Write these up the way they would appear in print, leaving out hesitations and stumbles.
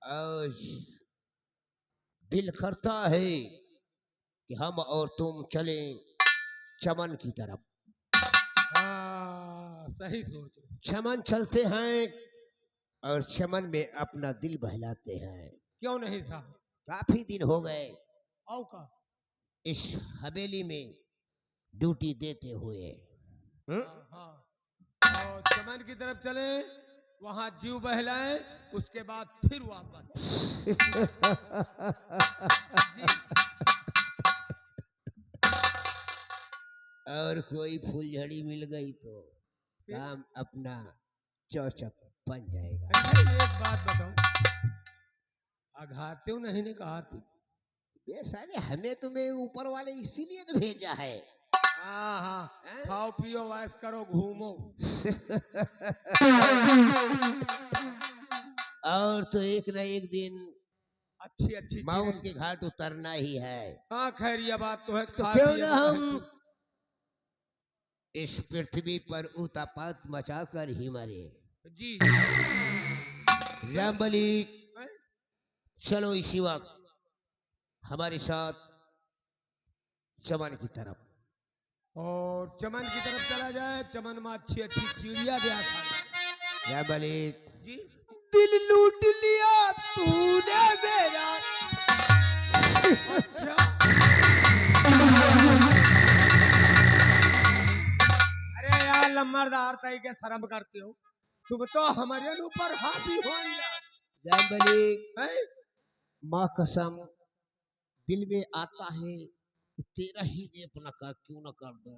और दिल करता है कि हम और तुम चलें चमन की तरफ। हाँ, सही सोच रहे। चमन चलते हैं और चमन में अपना दिल बहलाते हैं। क्यों नहीं साहब? काफी दिन हो गए आओ का इस हवेली में ड्यूटी देते हुए। हाँ, हाँ। और चमन की तरफ चले, वहां जीव बहलाए, उसके बाद फिर वापस। और कोई फूलझड़ी मिल गई तो काम अपना चौचक बन जाएगा। अच्छा, एक बात बताओ, अघाते नहीं ने कहा थी? ये साले हमें तुम्हें ऊपर वाले इसीलिए तो भेजा है। हाँ हाँ, खाओ पियो वाइस करो घूमो। और तो एक न एक दिन अच्छी अच्छी मौत के घाट उतरना ही है। हाँ खैर, ये बात तो है। तो क्यों न हम इस पृथ्वी पर उतापात मचाकर ही मरे। जी रामबली, चलो इसी वक्त हमारे साथ चमन की तरफ। और चमन की तरफ चला जाए, चमन में अच्छी अच्छी चिड़िया भी आता है। रामबली जी, दिल लूट लिया तूने मेरा। अच्छा, अरे यार लम्बरदार तई के शर्म करते हो तुम तो हमारे ऊपर हावी हो। रामबली माँ कसम दिल में आता है कि तेरा ही ने अपना का क्यों न कर दो।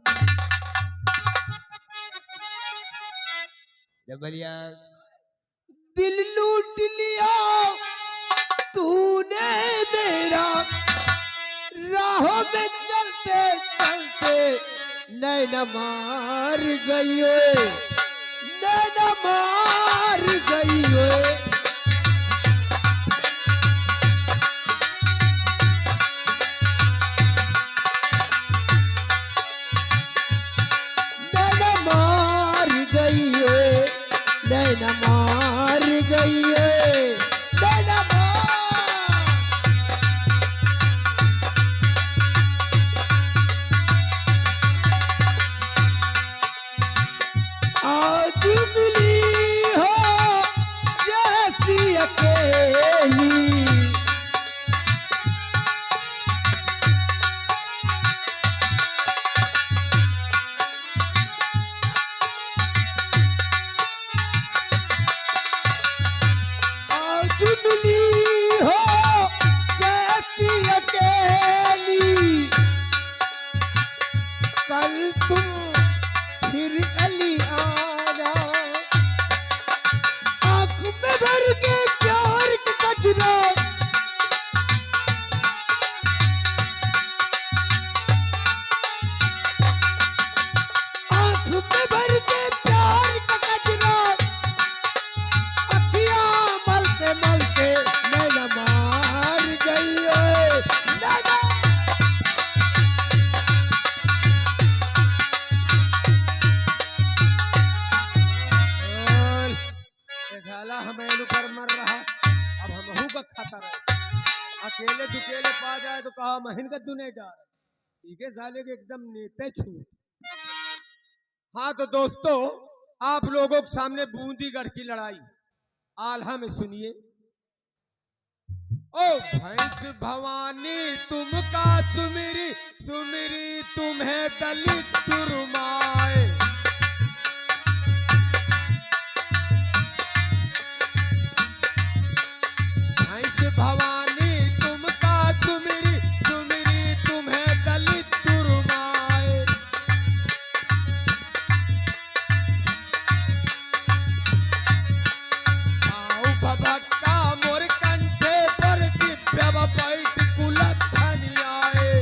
रामबलिया दिल लूट लिया तूने मेरा, राहों में चलते चलते नैन मार गई, नैन मार गई। नैन मार गई, नैन मार गई, नैन मार। आज मिली हो जैसी अकेली, आज मिली हो जैसी अकेली, कल तुम फिर कली आना। आंख में भर के प्यार का कचरा, आंख में भर के प्यार का कचरा, अखियां मलते मलते नैन मार गई। नैन साला हमें ऊपर मर रहा, अब हम का खाता रहे। अकेले दुकेले पा जाए तो कहा महीन का दुने जा रहे। ठीक है साले के एकदम नेते छू। हाँ तो दोस्तों, आप लोगों के सामने बूंदीगढ़ की लड़ाई आल्हा में सुनिए। ओ भैंस भवानी तुम का सुमिरी, सुमिरी तुम्हें दलित तुरमाए। भैंस भवानी तुम का सुमिरी, सुमिरी तुम्हें दलित तुरमाए। आओ भभक्का मोर कंठे पर दिव्य बैठ कुलच्छनी आए।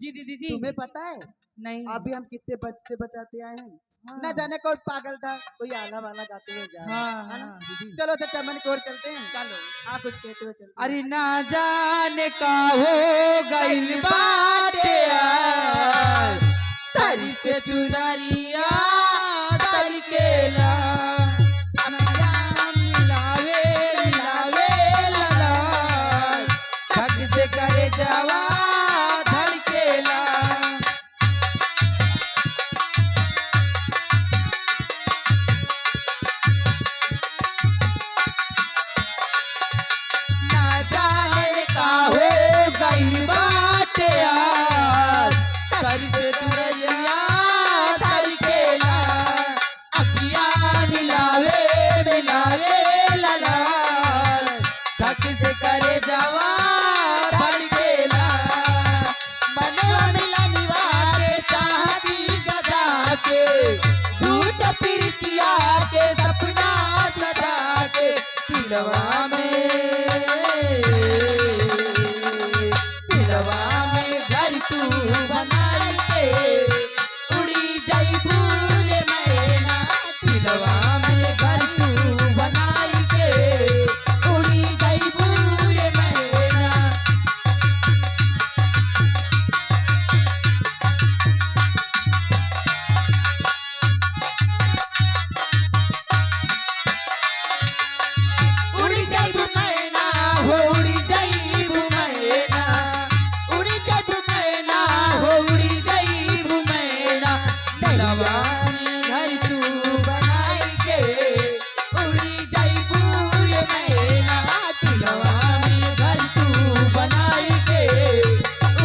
जी दीदी जी। तुम्हें पता है नहीं। अभी हम कितने बच्चे बचाते आए हैं। हाँ। न जाने कौन पागल था, कोई आला वाला गाते हुए जा रहा हाँ है ना। हाँ दीदी। चलो तो चमन की ओर चलते हैं। चलो। हाँ कुछ कहते हुए चलते हैं। अरे ना जाने का हो गइल बाटे आज, सरी से चुनरिया तलकेला, अखिया मिलावे मिलावे ललाल, धक से करे जवा धड़केला। ना जाने का हो गइल बाटे आज, सरी से चुनरिया तलकेला, अखिया मिलावे मिलावे ललाल, धक से करे जवा धड़केला। मनवा मिलन वाले चाहती सजा के, झूठ प्रीतिया के सपना सजा के, दिलवा में घर तू बनाई के, उड़ी जइबू रे मैना, दिलवा में घर तू बनाई के, उड़ी जइबू रे मैना। उड़ी जइबू मैना हो उड़ी जइबू मैना, उड़ी जइबू मैना हो उड़ी जइबू मैना, दिलवा में घर तू बनाई के, उड़ी जइबू रे मैना, दिलवा में घर तू बनाई के,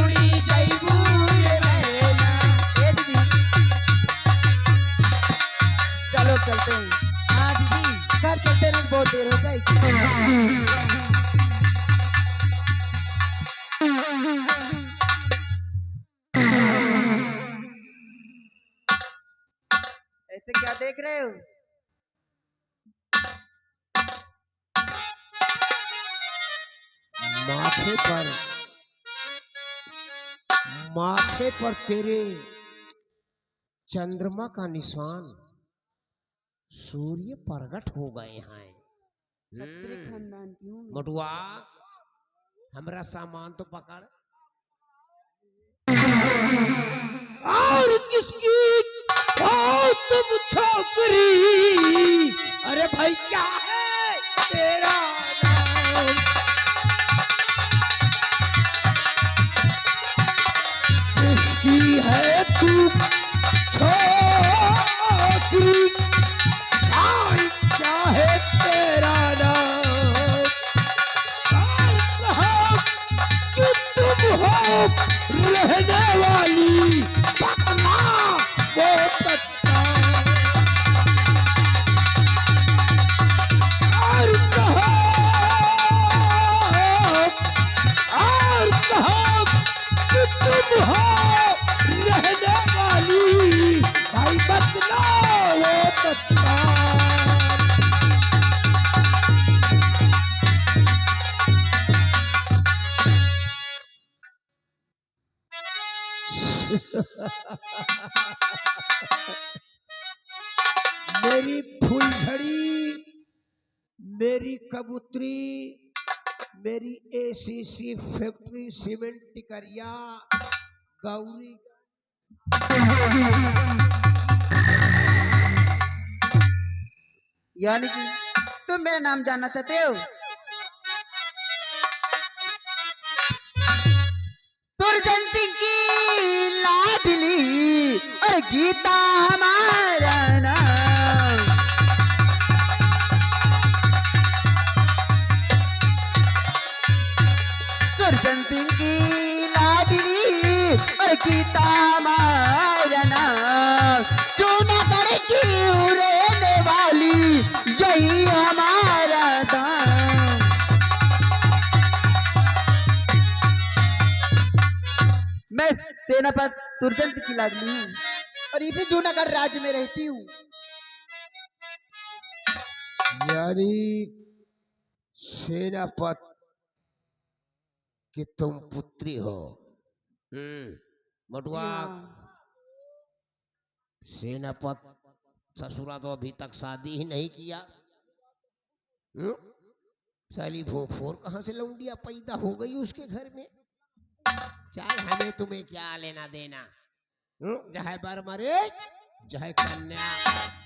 उड़ी जइबू रे मैना। ए दीदी चलो चलते हैं। हाँ दीदी। घर चलते नहीं बहुत देर हो जाएगी। ऐसे क्या देख रहे हो? माथे पर माथे पर तेरे चंद्रमा का निशान, सूर्य प्रकट हो गए हैं। क्षत्रिय खानदान की हूँ। मटुआ हमरा सामान तो पकड़। और किसकी हो तुम छोकरी? अरे भाई क्या है तेरा नाम? किसकी है तू छोकरी? भाई क्या है तेरा नाम? कि तुम हो रहने वाली पटना वो पटना, और कहो कि तुम हो रहने वाली भाई पटना वो पटना। मेरी फुलझड़ी, मेरी कबूतरी, मेरी ACC factory cement Tikariya Gauri. यानी कि तुम मेरा नाम जानना चाहते हो? दुर्जन सिंह की लाडली और गीता हमारा नाम। दुर्जन सिंह की लाडली और गीता हमारा नाम, जो न की उड़ने वाली यही हमारा दाम। मैं सेनापति दुर्जन की लाडली हूँ और ये भी जूनागढ़ राज्य में रहती हूँ। यानी सेनापति कि तुम पुत्री हो। बटुआ हाँ। सेनापत ससुरा तो अभी तक शादी ही नहीं किया। हम्म? साली भोफोर कहाँ से लौंडिया पैदा हो गई उसके घर में। चल हमें तुम्हें क्या लेना देना। चाहे बर मरे चाहे कन्या,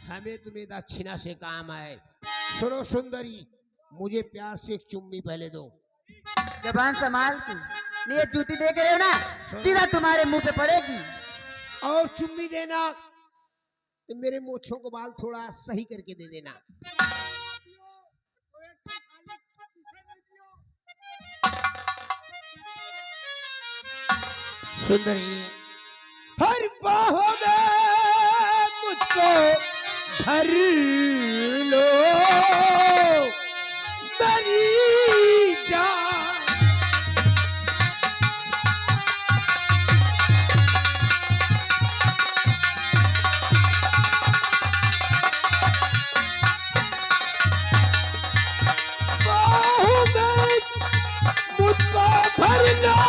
हमें तुम्हें दक्षिणा से काम है। सुनो सुंदरी, मुझे प्यार से एक चुम्मी पहले दो। जबान संभाल के, नहीं ये जूती देख रहे हो ना, सीधा तुम्हारे मुंह पे पड़ेगी। और चुम्मी देना तो मेरे मोछों को बाल थोड़ा सही करके दे देना। सुंदरी, हर बाहों में मुझको भर लो मेरी जान। बाहों में मुझको भर लो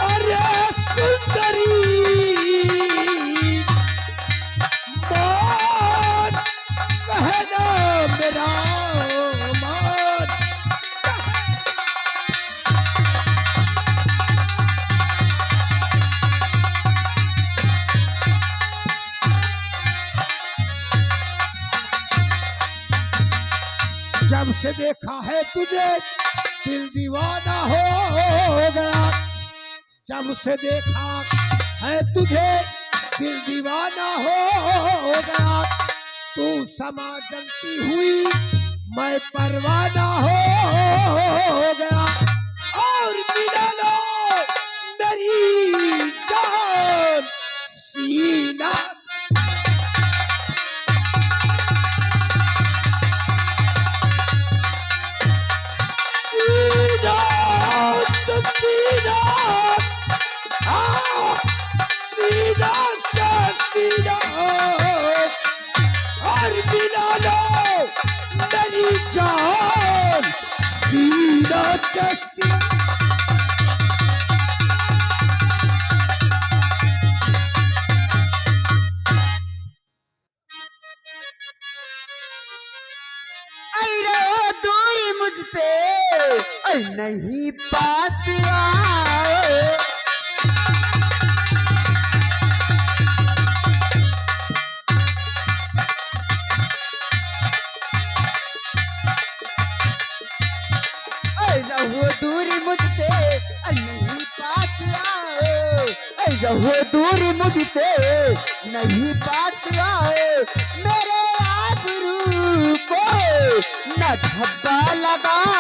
अरे सुंदरी, मान कहना मेरा मान। जब से देखा है तुझे दिल दीवाना हो गया। जब से देखा है तुझे दिल दीवाना हो गया। तू समा जलती हुई मैं परवाना हो गया। और मिला लो मेरी जान सीना। सीना तो सीना, सीना से सीना, और मिला लो मेरी जान सीना से सीना। अरे दूरी मुझ पे नहीं पास आए। रहो दूरी मुझसे नहीं पास आओ। रहो दूरी मुझसे नहीं पास आओ। मेरे आबरू को न धब्बा लगाओ।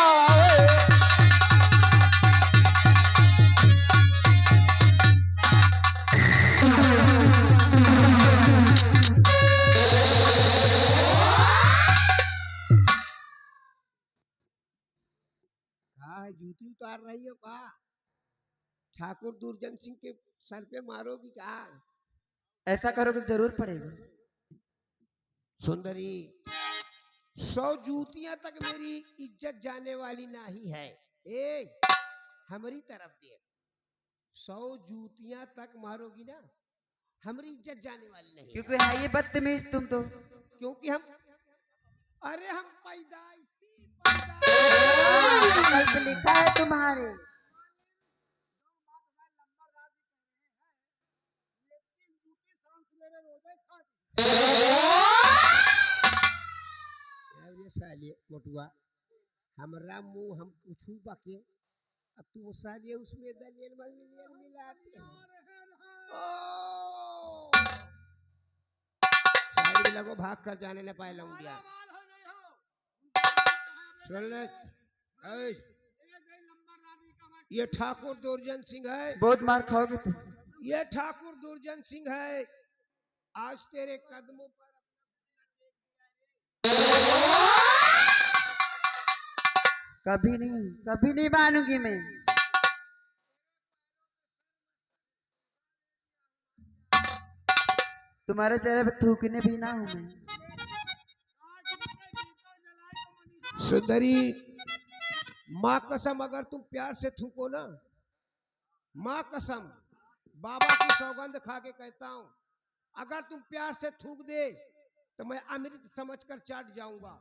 हाँ जूती उतार रही हो का? ठाकुर दुर्जन सिंह के सर पे मारोगी क्या? ऐसा करोगे तो जरूर पड़ेगा। सुंदरी, 100 जूतियां तक मेरी इज्जत जाने वाली नहीं है। ए हमारी तरफ देख, 100 जूतियां तक मारोगी ना, हमारी इज्जत जाने वाली नहीं है। क्योंकि है ये बदतमीज तुम तो। क्योंकि हम, अरे हम पैदाइशी कल पे लिखा है तुम्हारे। ये साले मोटुआ, हमरा मुंह हम कुछ बाके, अब तू साले उसमें दलियल मलियल मिलाते हैं। साले लगो भाग कर जाने न पाए लौंडिया। सुन ले, ऐ, ये ठाकुर दुर्जन सिंह है। बहुत मार खाओगे तुम। ये ठाकुर दुर्जन सिंह है। आज तेरे कदमों पर कभी नहीं मानूंगी मैं। तुम्हारे चेहरे पे थूकने भी ना हूं मैं। सुंदरी, माँ कसम अगर तुम प्यार से थूको ना, माँ कसम बाबा की सौगंध खा के कहता हूँ, अगर तुम प्यार से थूक दे तो मैं अमृत समझकर चाट जाऊंगा, और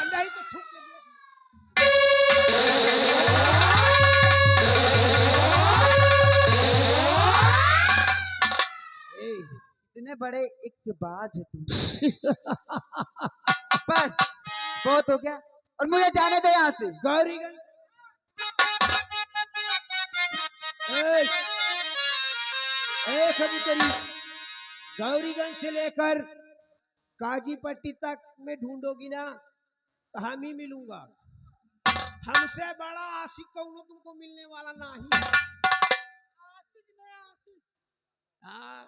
नहीं तो थूक के देख। इतने बड़े इकबाज हो तुम। बस बहुत हो गया और मुझे जाने दो यहाँ से। गौरीगंज कबूतरी, गौरीगंज से लेकर काजीपट्टी तक में ढूंढोगी ना तो हम ही मिलूंगा। हमसे बड़ा आशिक कौनो तुमको मिलने वाला नहीं। हाँ,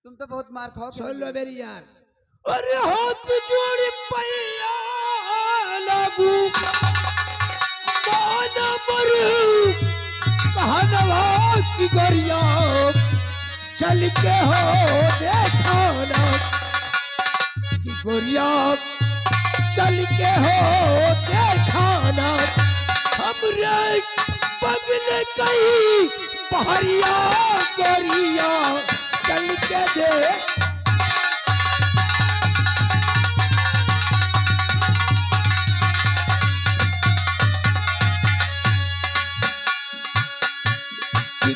तुम तो बहुत मार खाओगे। सुन लो मेरी यार। अरे हाथ जोड़ी पैया लागू माना मरू कहनवा की गरिया चल के हो देखाना की गोरिया चल के हो देखाना हमरे बगले कई पहरिया गोरिया चल के दे।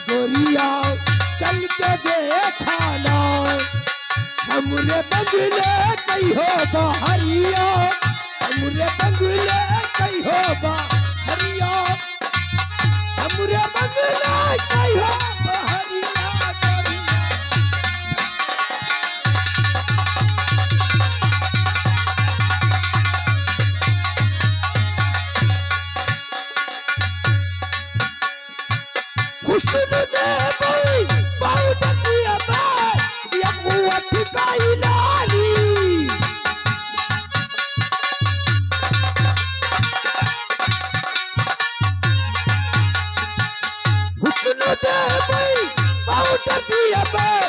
गोरिया चल के देखाना हमरे बंगले कई हो बहरिया, हमरे बंगले कई हो बहरिया, हमरे बंगले कई हो बहरिया। हुस्न दे भाई बहुत दिया मैं ये कुआं ठिकाई लाली। हुस्न दे भाई बहुत दिया मैं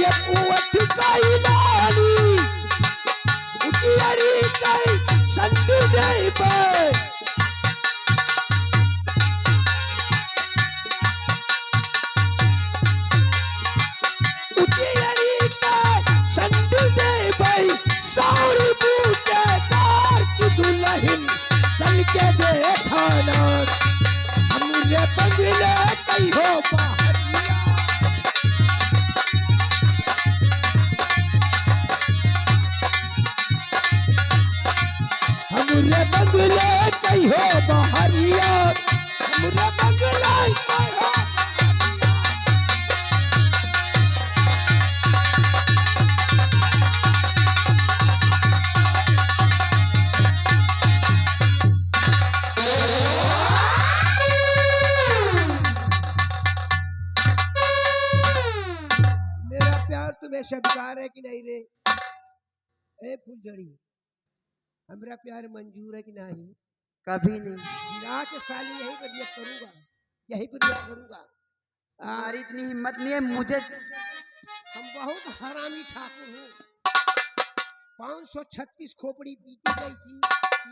ये कुआं ठिकाई लाली। उटियारी कई संतु दे भाई सारी बूटे कार की दुल्हन चल के देखाना हमरे बंगले कई हो बहरिया। हमरे बंगले कई हो बहरिया, हमरे बंगले कई हो। तुम्हें स्वीकार है कि नहीं रे? ए फुलझड़ी, हमरा प्यार मंजूर है कि नहीं? कभी नहीं। गिरा के साली यहीं पर दिया करूंगा, यहीं पर दिया करूंगा। हमारी इतनी हिम्मत नहीं है मुझे। हम बहुत हरामी ठाकुर हूँ। 536 खोपड़ी पीटी गई थी,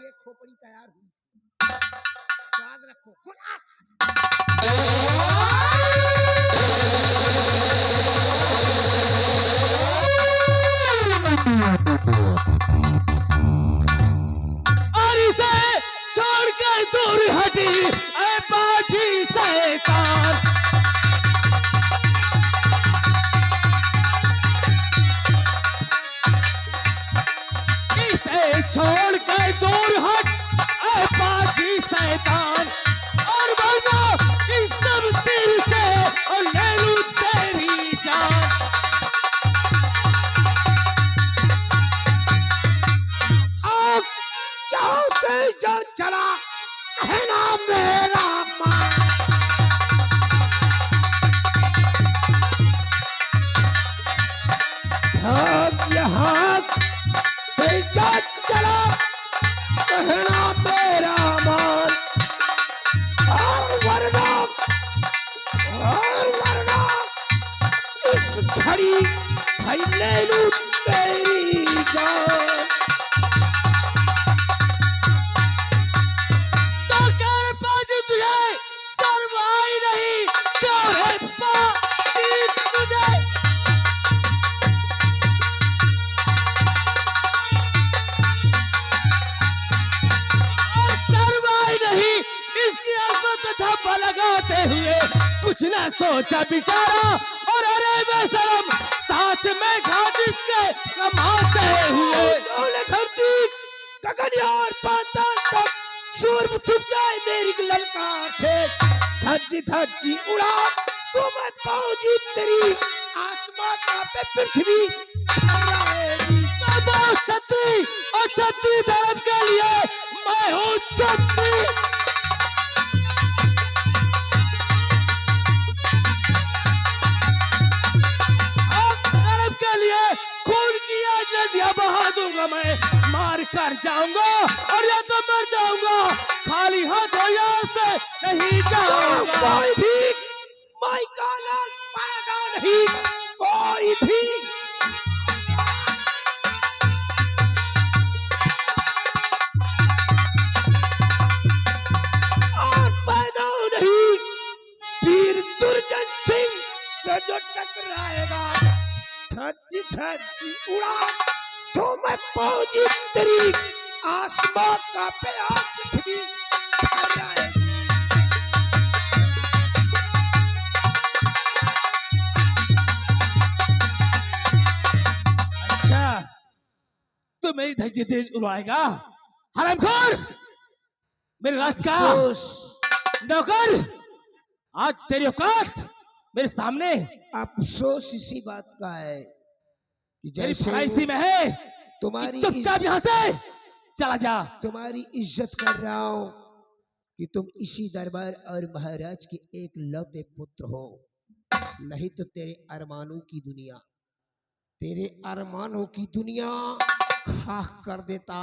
ये खोपड़ी तैयार हुई। याद रखो। और इसे छोड़ के दूर हटी ऐ बाजी शैतान। इसे छोड़ के दूर हट ऐ बाजी शैतान, और वरना इस सब दिल से और ले लूं तेरी जान। जो चला है ना मेरा मां, हम यहाँ से जो चला कहना मेरा मान, और वरना इस घड़ी भाई ले लूं तेरी जान। तो कमाते हुए कुछ ना सोचा बेचारा, और अरे बेशरम साथ में घाट इसके कमाते हुए। धरती गगन और पाताल तक सूर्य छुप जाए मेरी ललकार से, धज्जी धज्जी उड़ा तो मैं पहुंची तेरी आसमां का पे पृथ्वी थर्राएगी। सती और सती धर्म के लिए मैं हूँ सती। धर्म के लिए खून किया नदियां बहा दूंगा मैं, मार कर जाऊंगा और या तो मर जाऊंगा, खाली हाथों यहाँ से नहीं जाऊंगा। कोई भी माई का लाल पाएगा नहीं, कोई भी। और पैदा नहीं वीर दुर्जन सिंह से जो टकराएगा, धज्जी धज्जी उड़ा तो मैं पहुंची तेरी आसमां का पे पृथ्वी थर्राएगी। अच्छा, तो मेरी धज्जी दिल उड़ाएगा हरामखोर, मेरे राज का नौकर। आज तेरी औकात मेरे सामने। अफसोस इसी बात का है कि मेरी जैसे भलाई इसी में है कि तुम्हारी चुपचाप यहाँ से चला जा। तुम्हारी इज्जत कर रहा हूं कि तुम इसी दरबार और महाराज के एक लौते पुत्र हो, नहीं तो तेरे अरमानों की दुनिया खाक कर देता,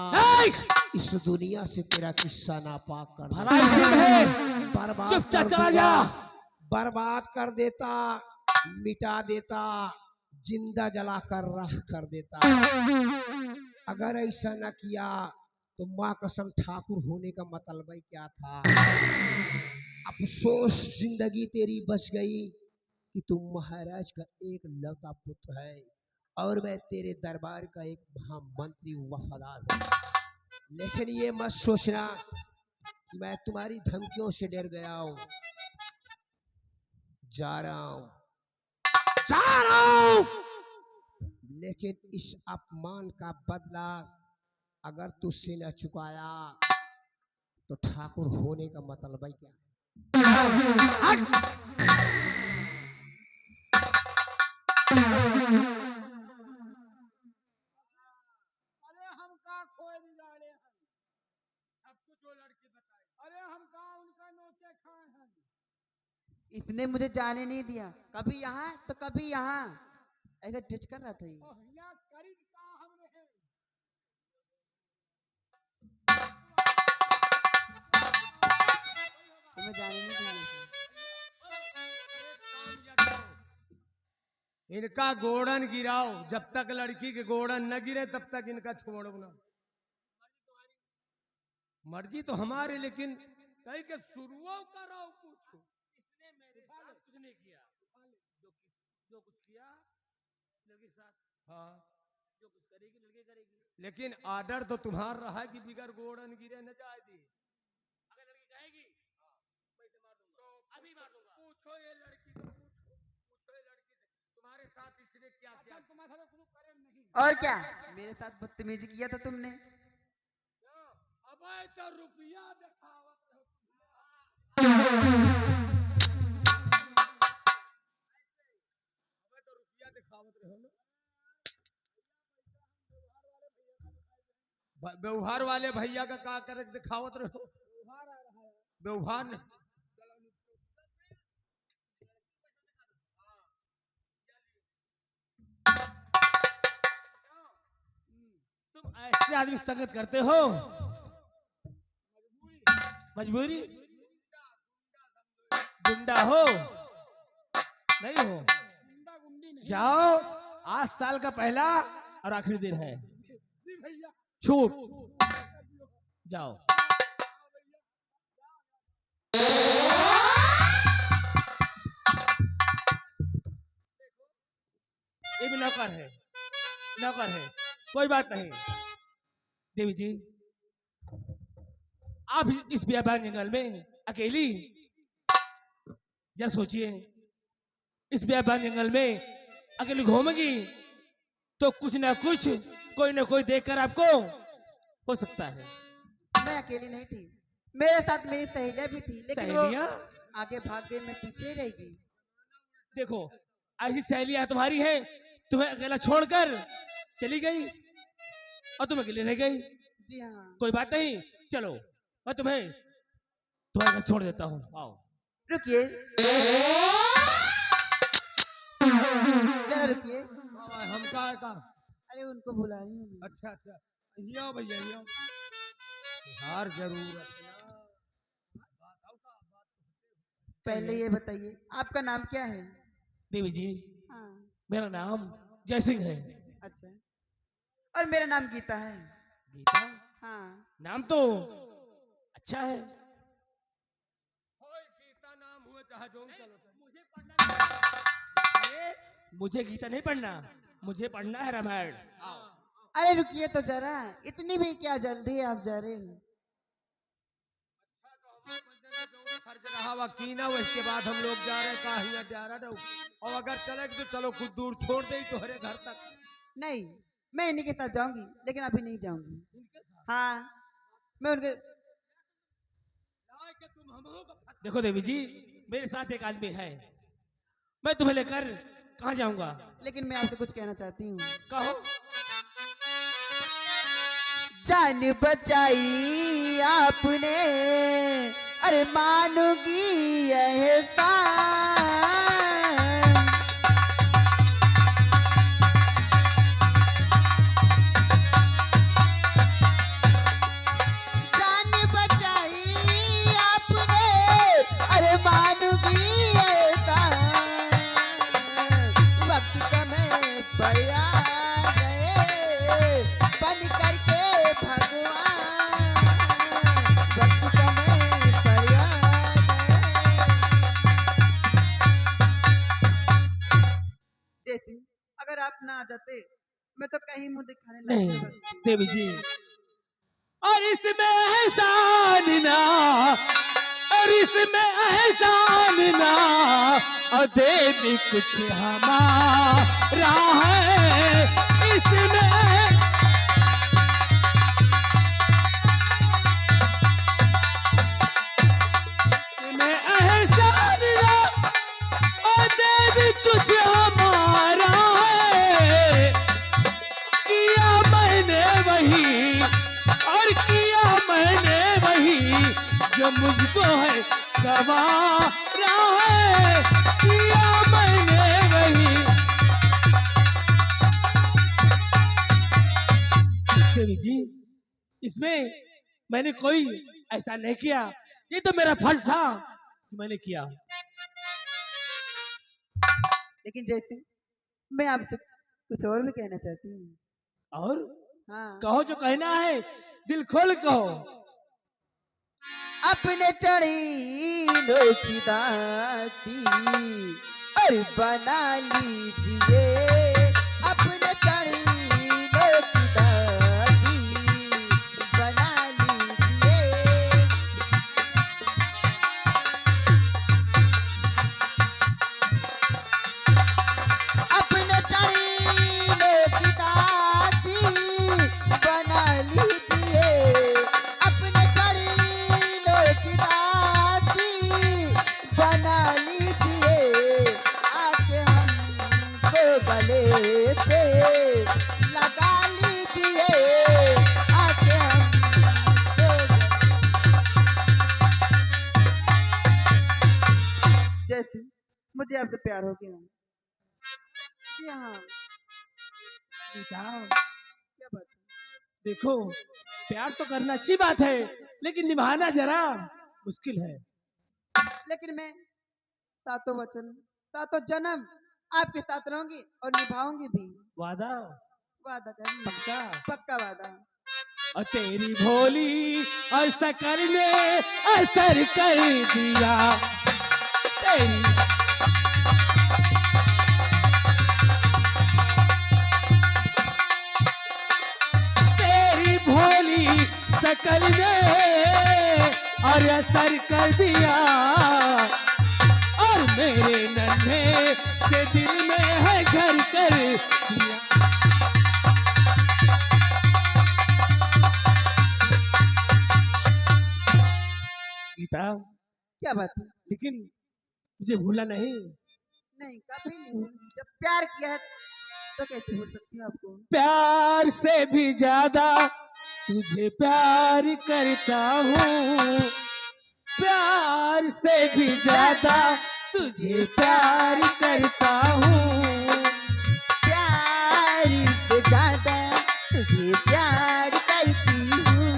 इस दुनिया से तेरा किस्सा नापाक कर देता, भलाई इसी में है, बर्बाद चुपचाप कर चला देता, जा। बर्बाद कर देता, मिटा देता, जिंदा जलाकर राख कर देता। अगर ऐसा न किया तो माँ कसम ठाकुर होने का मतलब ही क्या था। अफसोस जिंदगी तेरी बच गई कि तुम महाराज का एक लौता पुत्र है और मैं तेरे दरबार का एक महामंत्री वफादार हूँ। लेकिन ये मत सोचना कि मैं तुम्हारी धमकियों से डर गया हूँ। जा रहा हूँ, लेकिन इस अपमान का बदला अगर तुझसे न चुकाया तो ठाकुर होने का मतलब है क्या। अरे हम का खोए बिगाड़े हैं, सबको जो लड़की बताई, अरे हम का उनका नोचे खाए हैं। इसने मुझे जाने नहीं दिया, कभी यहाँ तो कभी यहाँ, ऐसा टच कर रहा था ये। यहाँ करीब का हम रहे। तुम्हें जाने नहीं दिया। इनका गोड़न गिराओ, जब तक लड़की के गोड़न न गिरे तब तक इनका छोड़ो ना। मर्जी तो हमारे, लेकिन कहीं के शुरुआत करो पूछो। इसने मेरे साथ कुछ नहीं किया, जो कुछ किया लड़की साथ, हाँ जो कुछ करेगी लड़की करेगी, लेकिन आर्डर तो तुम्हारा रहा है कि बिगर गोड़न गिरे न जाए दी। अगर लड़की कहेगी पैसे मार दूंगा, तो अभी मार दूंगा। पूछो ये लड़की को, पूछो ये लड़की से तुम्हारे साथ इसने क्या किया। तुम्हारे साथ कुछ करे नहीं, और क्या मेरे साथ बदतमीजी किया था तुमने। अब तो रुपया दिखावत रहो, तो रुपया दिखावत रहो ना। व्यवहार वाले भैया का का कर दिखावत रहो, व्यवहार नहीं। तुम ऐसे आदमी संगत करते हो, मजबूरी, गुंडा हो नहीं हो। जाओ, आज साल का पहला और आखिरी दिन है, छूट जाओ। ये भी नौकर है, नौकर है, कोई बात नहीं। देवी जी, आप इस व्यापार जंगल में अकेली जरा सोचिए, इस बेबान जंगल में अकेले घूमेगी तो कुछ ना कुछ, कोई ना कोई देखकर आपको हो सकता है। मैं अकेली नहीं थी, मेरे साथ मेरी सहेलियां भी थी, लेकिन वो सहेलियां? आगे भाग गई, मैं पीछे ही रहेगी। देखो, ऐसी सहेलियां तुम्हारी हैं, तुम्हें अकेला छोड़कर चली गई और तुम अकेले रह गई। जी हाँ। कोई बात नहीं, चलो मैं तुम्हें तुम्हारे घर छोड़ देता हूँ, आओ। रुकिए, जरा रुकिए। हम का अरे उनको बुला रही हूँ मैं। अच्छा अच्छा, ये आओ भैया, ये आओ। हार जरूरत है ना। पहले ये बताइए आपका नाम क्या है? देवी जी, हाँ। मेरा नाम जय सिंह है। अच्छा, और मेरा नाम गीता है। गीता? हाँ। नाम तो अच्छा है। गीता नाम हुआ चाहे जो चलो। मुझे गीता नहीं पढ़ना, मुझे पढ़ना है रामायण। अरे रुकिए तो जरा, इतनी भी क्या जल्दी आप जा रहे हो? फर्ज रहा वकीना, उसके बाद हम लोग जा रहे कहाँ जा रहा था। और अगर चले तो चलो, कुछ दूर छोड़ दे तो हरे घर तक। नहीं, मैं इन्हीं के साथ जाऊंगी, लेकिन अभी नहीं जाऊंगी। हाँ, मैं उनके। देखो देवी जी, मेरे साथ एक आदमी है, मैं तुम्हें लेकर कहाँ जाऊंगा। लेकिन मैं आपसे कुछ कहना चाहती हूँ। कहो। जान बचाई आपने, अरे मानूगी एहसान। जान बचाई आपने, अरे मानूगी एहसान। वक्त समय पर आ गए बन करके भगवान। वक्त समय पर आ गए। जैसे अगर आप ना आ जाते, मैं तो कहीं मुंह दिखाने नहीं नहीं बचती। देवी जी, और इसमें एहसान ना, और इसमें एहसान ना, और देवी कुछ हमारा है। इसमें एहसान ना, और देवी कुछ हमारा है। किया मैंने वही, और किया मैंने वही, जो मुझको है गवारा है। किया मैंने वही। देवी जी, इसमें मैंने कोई ऐसा नहीं किया, ये तो मेरा फल था जो मैंने किया। लेकिन जैसे मैं आपसे कुछ और भी कहना चाहती हूँ। और हाँ। कहो जो कहना है, दिल खोल कहो। अपने चढ़ी लो की दाती, और बना लीजिए। अपने चढ़ी लो की दाती, बना लीजिए। अपने चढ़ी लो की दाती, बना लीजिए। अपने चढ़ी लो की दाती, बना लीजिए। आके हमको गले से लगा लीजिए। आके हमको जैसे मुझे आपसे प्यार हो गया। जी हाँ। गीता, क्या बात है? देखो, प्यार तो करना अच्छी बात है, लेकिन निभाना जरा मुश्किल है। लेकिन मैं सातों वचन, सातों जन्म आपके साथ रहूंगी और निभाऊंगी भी। वादा? वादा कर, पक्का? पक्का वादा। और तेरी भोली और शकल ने असर कर दिया। तेरी तेरी भोली शकल ने और असर कर दिया। और मेरे नन्हे के दिल में है घर कर दिया। गीता, क्या बात है? लेकिन मुझे भूला नहीं। नहीं, कभी नहीं भूली। जब प्यार किया है तो कैसे भूल सकती हूँ आपको? प्यार से भी ज्यादा तुझे प्यार करता हूँ, प्यार से भी ज्यादा तुझे प्यार करता हूँ। प्यार से ज्यादा तुझे प्यार करती हूँ।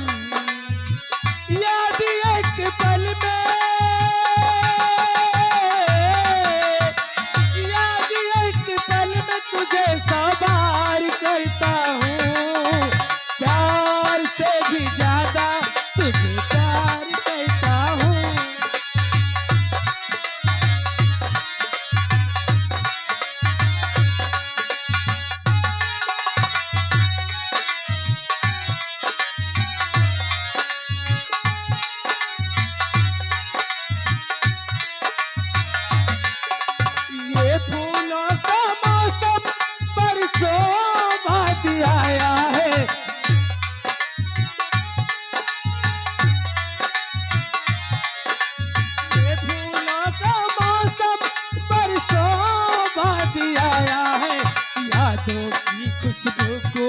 याद एक पल में, याद एक पल में तुझे सवार करता हूँ, प्यार से भी ज्यादा तुझे प्यार करता हूँ। ये फूलों का मौसम बरसों बाद आया है, ये फूलों का मौसम बरसों बाद आया है। यादों की खुशबू को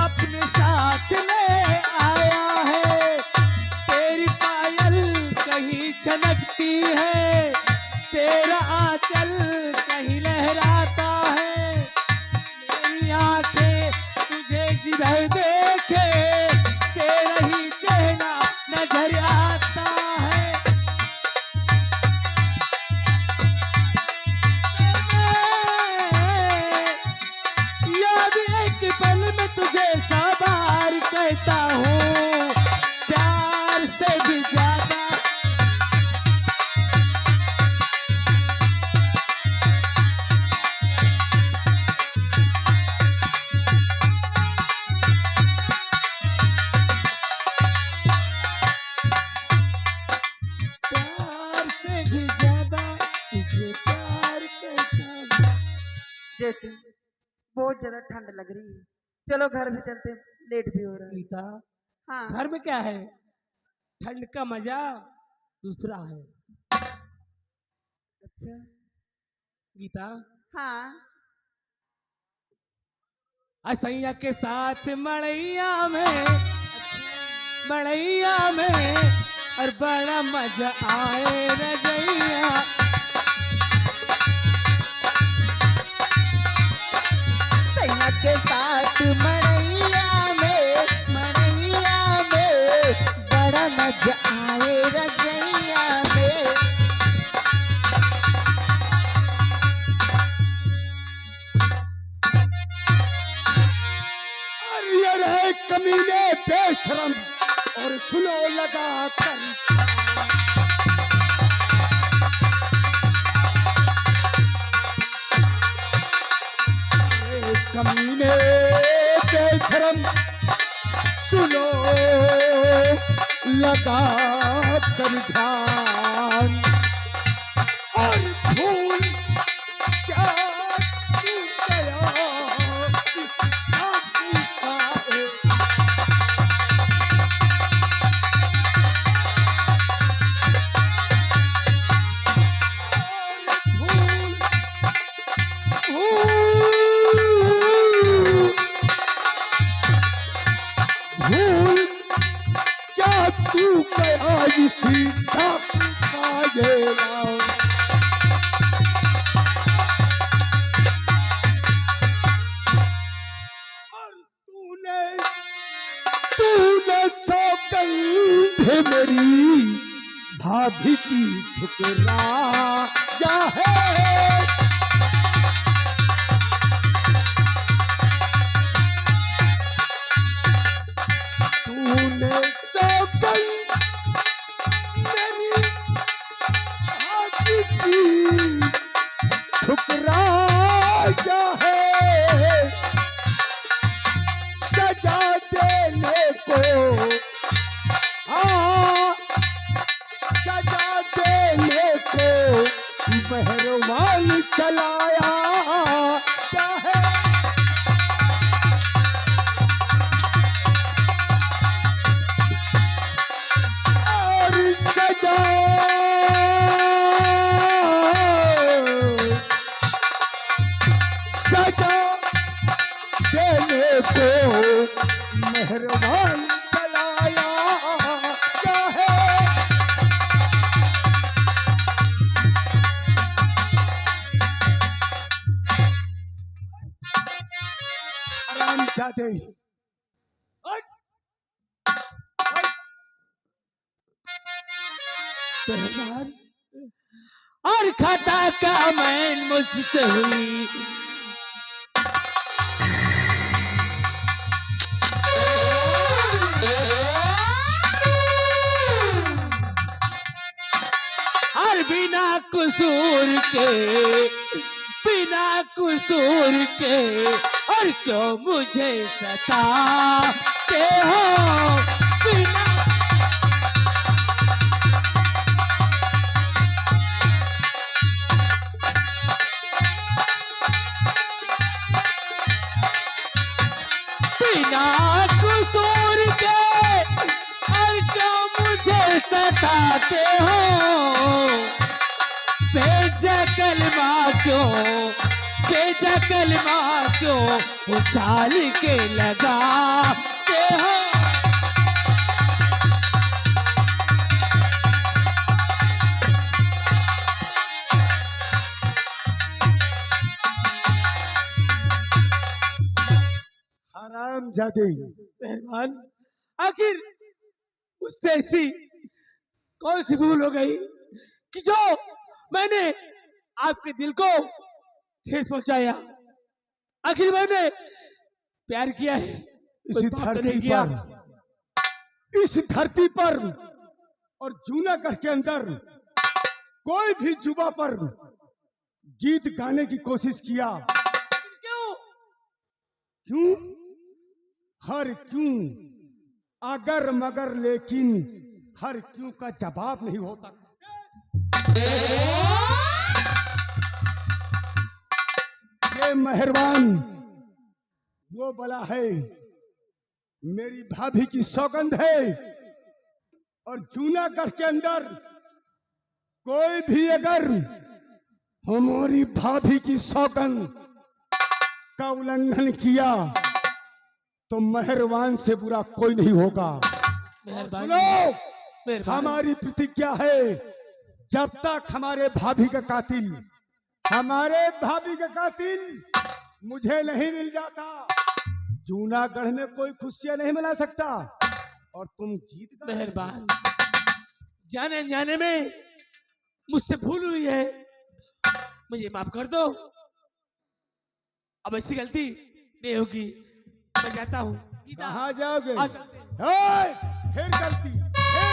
अपने साथ ले आया है। तेरी पायल कहीं छनकती है, तेरा आंचल कहीं लहराता है। मेरी आंखें तुझे जिधर देखे तेरा ही चेहरा नजर आता है। याद एक पल में तुझे सवार करता हूँ, प्यार से भी ज्यादा। प्यार से भी ज्यादा तुझे प्यार करता हूँ। जैसे बहुत ज्यादा ठंड लग रही है, चलो घर भी चलते हैं, लेट भी हो रहा है। गीता, हाँ। घर में क्या है, ठंड का मजा दूसरा है। अच्छा। गीता, हाँ। असैया के साथ मड़ैया में, अच्छा। मड़ैया में और बड़ा मजा आए रजैया। सैया के साथ मड़ैया में बड़ा मजा आए रजैया में। अरियर है कमीने बेशरम और सुनो लगा कर। अरे कमीने बेशरम सुनो लगा कर ध्यान। और फूल क्या टूट गया इस आँखों का एक। और भूल क्या तू गया इसी आँखों का ये राम। और तूने सौगंध मेरी भाभी की ठुकराया है। तूने सौगंध मेरी भाभी की ठुकराया है। सजा देने को, हाँ सजा देने को मेहरबान दे। पहलवान, और खता का मैन मुझसे हुई, और बिना कसूर के, बिना कसूर के, और क्यों मुझे सताते हो बिना। बिना कसूर के, और क्यों मुझे सताते हो, भेजा कलमा क्यों, भेजा कलमा क्यों उछाल के लगाते हो। हराम जादे। पहलवान, आखिर उससे ऐसी कौन सी भूल हो गई कि जो मैंने आपके दिल को ठेस पहुंचाया। आखिर मैंने प्यार किया है, इस कोई पाप तो धरती नहीं किया। पर, इस धरती पर और जूनागढ़ के अंदर कोई भी जुबा पर गीत गाने की कोशिश किया, क्यों? क्यों? हर क्यों, अगर मगर लेकिन हर क्यों का जवाब नहीं होता। ये मेहरबान वो बला है, मेरी भाभी की सौगंध है, और जूनागढ़ के अंदर कोई भी अगर हमारी भाभी की सौगंध का उल्लंघन किया तो मेहरबान से बुरा कोई नहीं होगा। सुनो, हमारी प्रतिज्ञा है, जब तक हमारे भाभी का कातिल, हमारे भाभी का कातिल मुझे नहीं मिल जाता, जूनागढ़ में कोई खुशियां नहीं मना सकता। और तुम गीत गा। मेहरबान, जाने अनजाने में मुझसे भूल हुई है, मुझे माफ कर दो। अब ऐसी गलती नहीं होगी, मैं जाता हूँ। कहाँ जाओगे? आ चलते हैं। ओए, फिर गलती फिर।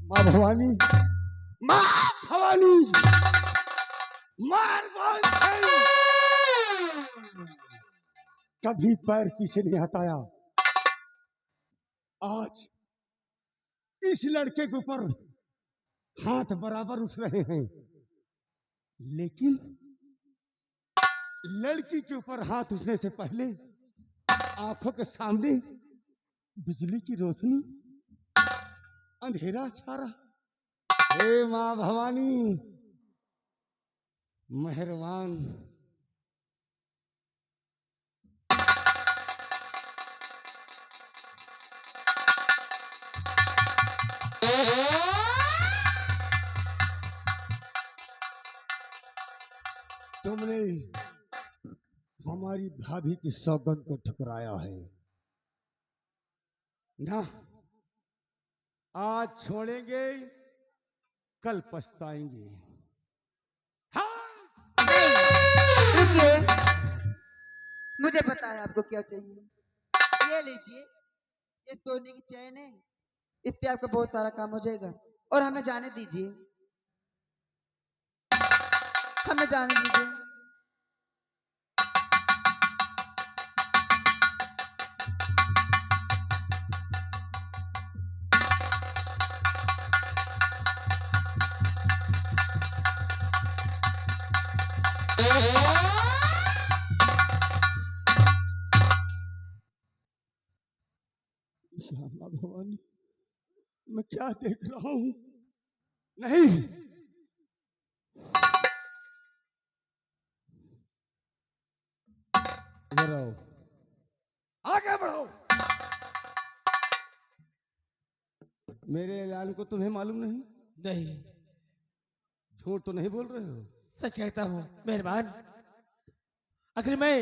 माँ भवानी, माँ भवानी, मार बोल कभी पैर पीछे नहीं हटाया। आज इस लड़के के ऊपर हाथ बराबर उठ रहे हैं, लेकिन लड़की के ऊपर हाथ उठने से पहले आंखों के सामने बिजली की रोशनी, अंधेरा छा रहा। हे माँ भवानी, मेहरबान, तुमने हमारी भाभी की सौगंध को ठुकराया है ना। आज छोड़ेंगे, कल पछताएंगे। हाँ, रुकिए, मुझे पता है आपको क्या चाहिए। ये लीजिए, ये सोने की चैन है, इससे आपका बहुत सारा काम हो जाएगा। और हमें जाने दीजिए, हमें जाने दीजिए। श्यामा भवानी, मैं क्या देख रहा हूं? नहीं, इधर आओ, आगे बढ़ो। मेरे ऐलान को तुम्हें मालूम नहीं? नहीं, झूठ तो नहीं बोल रहे हो? सच कहता हूँ मेहरबान। आखिर मैं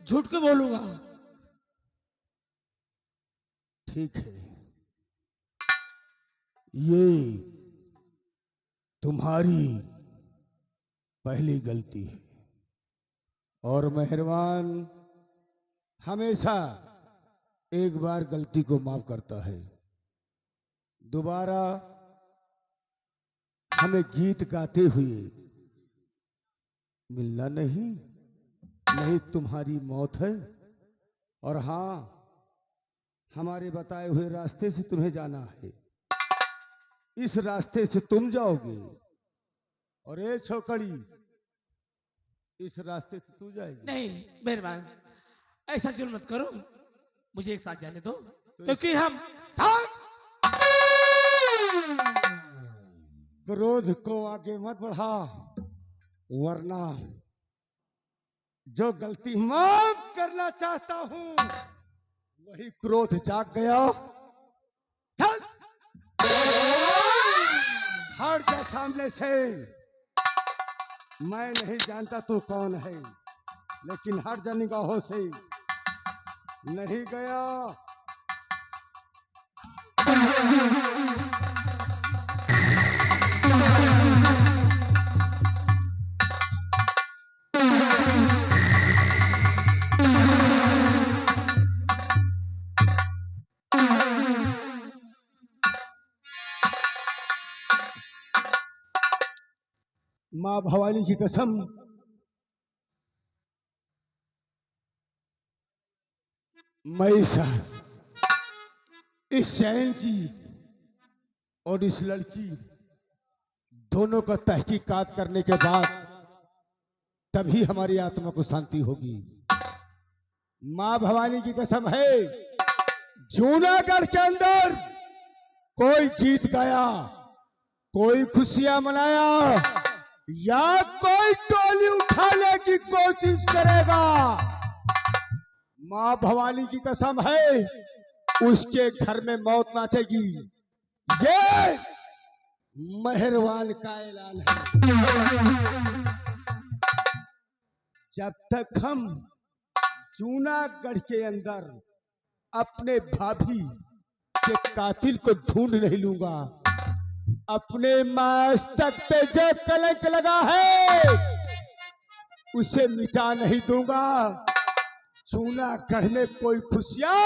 झूठ क्यों बोलूंगा? ठीक है, ये तुम्हारी पहली गलती है और मेहरबान हमेशा एक बार गलती को माफ करता है। दोबारा हमें गीत गाते हुए मिलना नहीं, नहीं तुम्हारी मौत है। और हाँ, हमारे बताए हुए रास्ते से तुम्हें जाना है। इस रास्ते से तुम जाओगे और ये छोकरी इस रास्ते से तू जाएगी। नहीं मेहरबान, ऐसा जुल्म मत करो, मुझे एक साथ जाने दो, क्योंकि हम क्रोध को आगे मत बढ़ा, वरना जो गलती माफ करना चाहता हूं वही क्रोध जाग गया। चल हट जा सामने से। मैं नहीं जानता तू कौन है, लेकिन हट जा निगाहों से। नहीं गया माँ भवानी की कसम, मैं इस शहन की और इस लड़की दोनों का तहकीकात करने के बाद तभी हमारी आत्मा को शांति होगी। माँ भवानी की कसम है, जूनागढ़ के अंदर कोई गीत गाया, कोई खुशियां मनाया या कोई टोली उठाने की कोशिश करेगा, माँ भवानी की कसम है, उसके घर में मौत नाचेगी। ये मेहरबान का ऐलान है। जब तक हम जूनागढ़ के अंदर अपने भाभी के कातिल को ढूंढ नहीं लूंगा, अपने मस्तक पे जो कलंक लगा है उसे मिटा नहीं दूंगा। जूनागढ़ में कोई खुशियां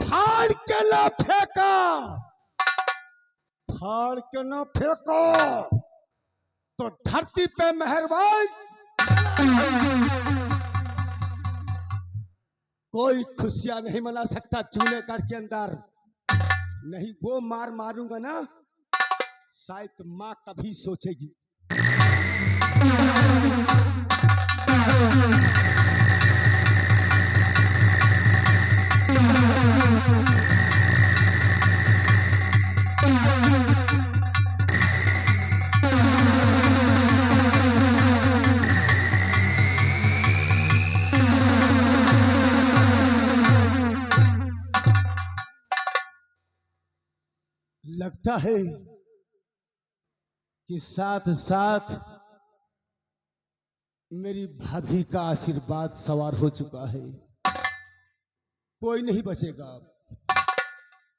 फाड़ के ना फेंका, फाड़ के ना फेंको तो धरती पे मेहरबान कोई खुशियां नहीं मना सकता जूनागढ़ के अंदर। नहीं वो मार मारूंगा ना, शायद माँ कभी सोचेगी। लगता है कि साथ साथ मेरी भाभी का आशीर्वाद सवार हो चुका है। कोई नहीं बचेगा,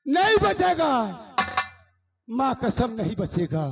नहीं बचेगा, मां कसम नहीं बचेगा।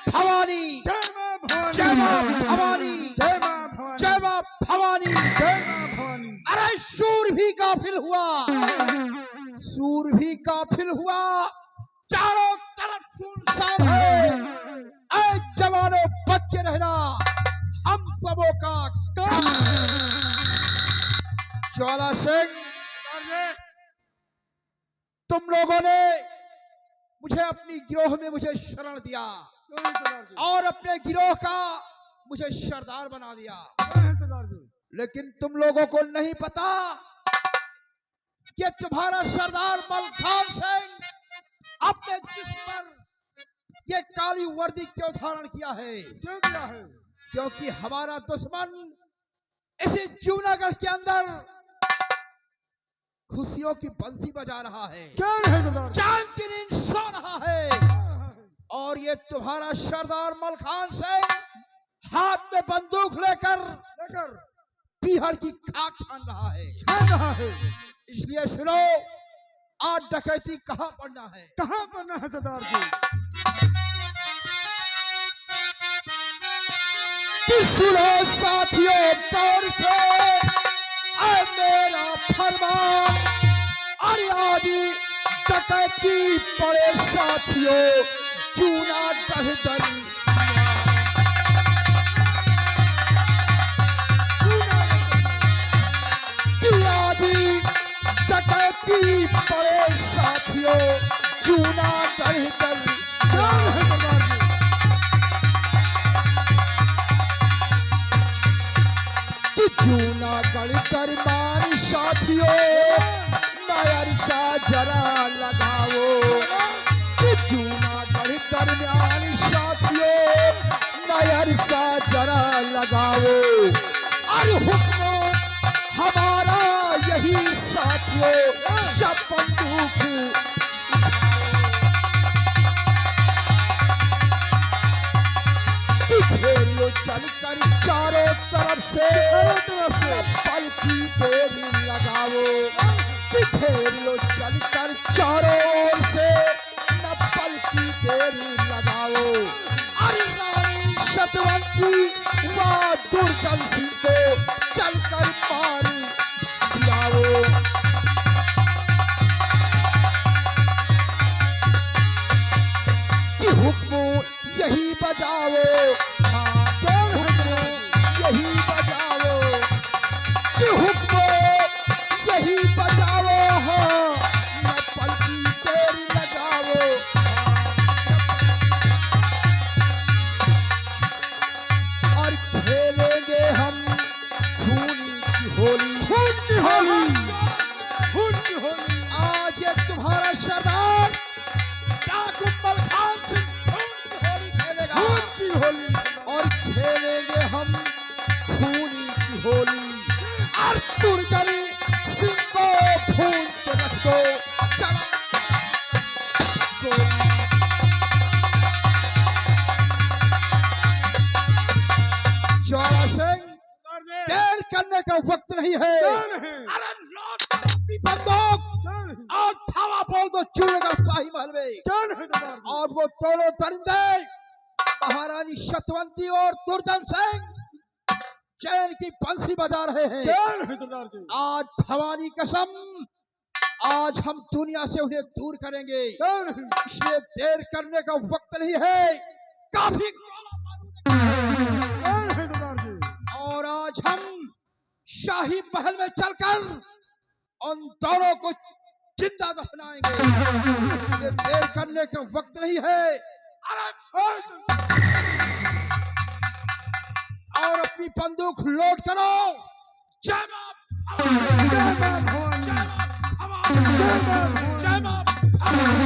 भवानी, जय मां भवानी, जय मां भवानी, जय मां भवानी, जय मां भवानी। जय मां भवानी। अरे सूर भी काफिल हुआ, सूर भी काफिल हुआ, चारों तरफ सुनसान है। ऐ जवानों बच के रहना, हम सबों का काम। ज्वाला सिंह, तुम लोगों ने मुझे अपनी गिरोह में मुझे शरण दिया और अपने गिरोह का मुझे सरदार बना दिया, लेकिन तुम लोगों को नहीं पता कि तुम्हारा सरदार मलखान सिंह अपने जिस्म पर ये काली वर्दी क्यों धारण किया है? क्यों किया है? क्योंकि हमारा दुश्मन इसी जूनागढ़ के अंदर खुशियों की बंसी बजा रहा है, क्या है सरदार? चांद की नींद सो रहा है, और ये तुम्हारा सरदार मलखान सिंह हाथ में बंदूक लेकर पीहर की खाक छान रहा है। छान रहा है। इसलिए सुनो, आज डकैती कहाँ पड़ना है? कहाँ पड़ना है सरदार जी? सुनो साथियों गौर से, ऐ मेरा फरमान, अरे आदि डकैती पड़े साथियों, जूनागढ़ दरिया। आदि डकैती पड़े साथियों, जूनागढ़ दरिया। जूनागढ़ दरबार साथियों, नायर सा जरा लगाओ। जूनागढ़ दरबार साथियों, नायर सा जरा लगाओ। अरे हुक्म हमारा यही साथियों, सब बंदूक घेर लो चलकर चारों तरफ से, पल की देरी लगाओ। घेर लो चलकर चारों ओर से, न पल की देरी लगाओ। अरे रानी सतवंती व दुर्गम सिंह को चलकर मारी दियाओ। कि हुक्म यही बजाओ, यही बजाओ, कि हुक्म यही बजाओ, हाँ न पल की देरी लगाओ। और खेलेंगे हम खून की होली, खून की होली, खून की होली। आज ये तुम्हारा सरदार डाकू मलखान सिंह खून की होली खेलेगा, खून की होली, और खेलेंगे हम खूनी की होली। और दुर्गनी सिंह को भून के रख दो, चलो गोली। ज्वाला सिंह, देर करने का वक्त नहीं है। अरे लौट कर अपनी बंदूक और धावा बोल दो जूनागढ़ शाही महल में। और वो दोनों दरिंदे महारानी सतवंती और दुर्जन सिंह चैन की बंसी बजा रहे हैं। आज भवानी कसम, आज हम दुनिया से उन्हें दूर करेंगे, इसलिए देर करने का वक्त नहीं है। काफी और आज हम शाही महल में चलकर उन दोनों को जिंदा दफनाएंगे। ये देर करने का वक्त नहीं है। और अपनी बंदूक लोड करो। जय मां भवानी, जय मां भवानी, जय मां भवानी, जय मां भवानी।